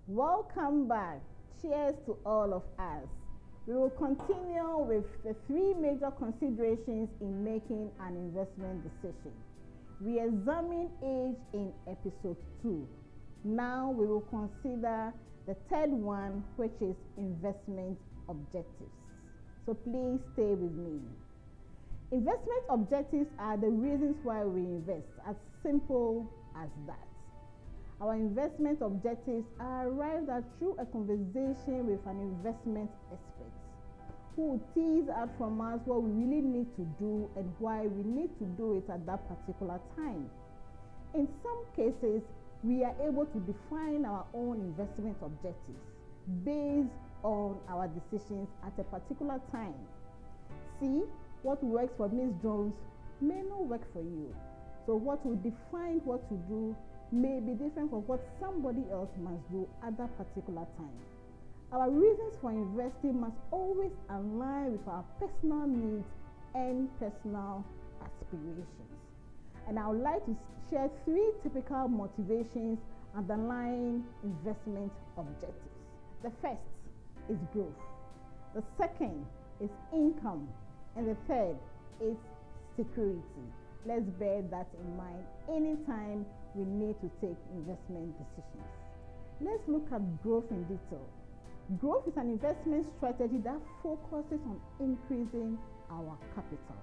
Welcome back. Cheers to all of us. We will continue with the three major considerations in making an investment decision. We examined age in episode 2. Now we will consider the third one, which is investment objectives. So please stay with me. Investment objectives are the reasons why we invest, as simple as that. Our investment objectives are arrived at through a conversation with an investment expert who will tease out from us what we really need to do and why we need to do it at that particular time. In some cases, we are able to define our own investment objectives based on our decisions at a particular time. See, what works for Ms. Jones may not work for you. So what will define what to do may be different from what somebody else must do at that particular time. Our reasons for investing must always align with our personal needs and personal aspirations. And I would like to share 3 typical motivations underlying investment objectives. The first is growth. The second is income. And the third is security. Let's bear that in mind anytime we need to take investment decisions. Let's look at growth in detail. Growth is an investment strategy that focuses on increasing our capital.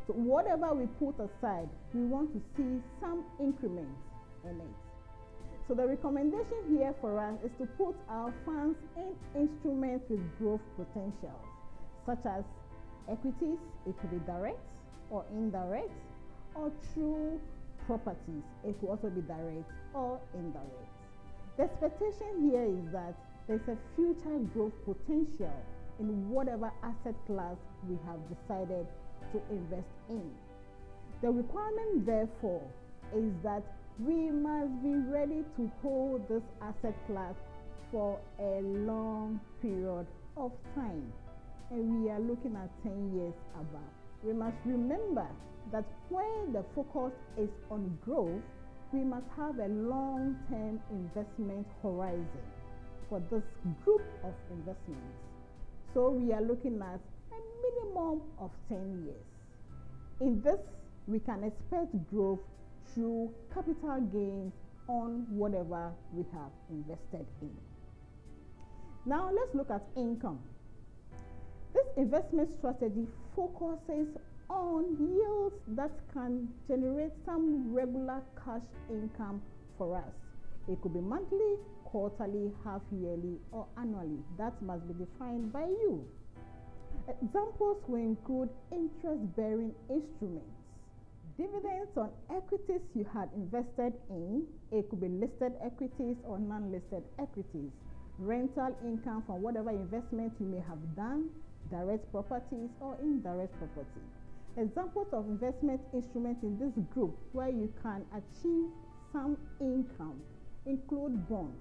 So whatever we put aside, we want to see some increment in it. So the recommendation here for us is to put our funds in instruments with growth potentials, such as equities. It could be direct or indirect, or through properties. It could also be direct or indirect. The expectation here is that there's a future growth potential in whatever asset class we have decided to invest in. The requirement, therefore, is that we must be ready to hold this asset class for a long period of time. And we are looking at 10 years above. We must remember that when the focus is on growth, we must have a long-term investment horizon for this group of investments. So we are looking at a minimum of 10 years. In this, we can expect growth through capital gains on whatever we have invested in. Now let's look at income. This investment strategy focuses on yields that can generate some regular cash income for us. It could be monthly, quarterly, half-yearly, or annually. That must be defined by you. Examples will include interest-bearing instruments, dividends on equities you had invested in. It could be listed equities or non-listed equities, rental income from whatever investment you may have done, direct properties or indirect property. Examples of investment instruments in this group where you can achieve some income include bonds.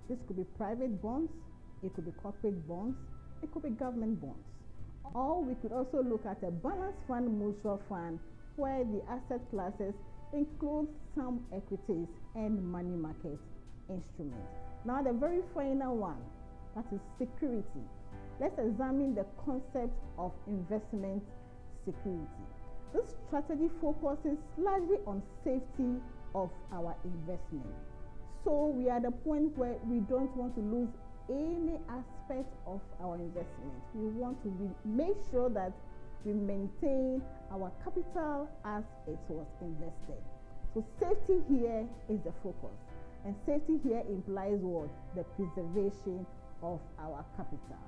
This could be private bonds, it could be corporate bonds, it could be government bonds. Or we could also look at a balanced fund mutual fund where the asset classes include some equities and money market instruments. Now the very final one, that is security. Let's examine the concept of investment security. This strategy focuses largely on safety of our investment. So we are at the point where we don't want to lose any aspect of our investment. We want to make sure that we maintain our capital as it was invested. So safety here is the focus. And safety here implies what? The preservation of our capital.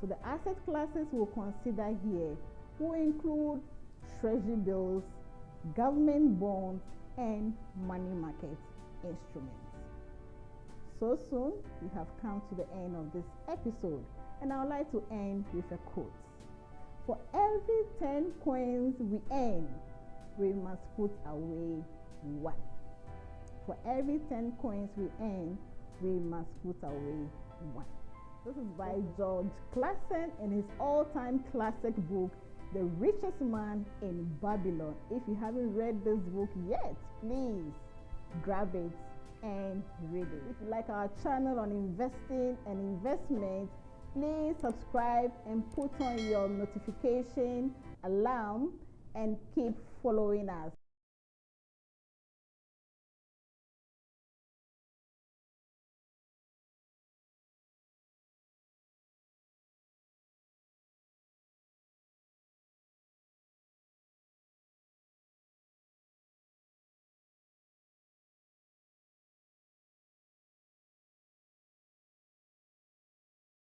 So the asset classes we'll consider here will include treasury bills, government bonds, and money market instruments. So soon, we have come to the end of this episode, and I would like to end with a quote. For every 10 coins we earn, we must put away 1. For every 10 coins we earn, we must put away 1. This is by George Clason in his all-time classic book, The Richest Man in Babylon. If you haven't read this book yet, please grab it and reading. If you like our channel on investing and investment, please subscribe and put on your notification alarm and keep following us.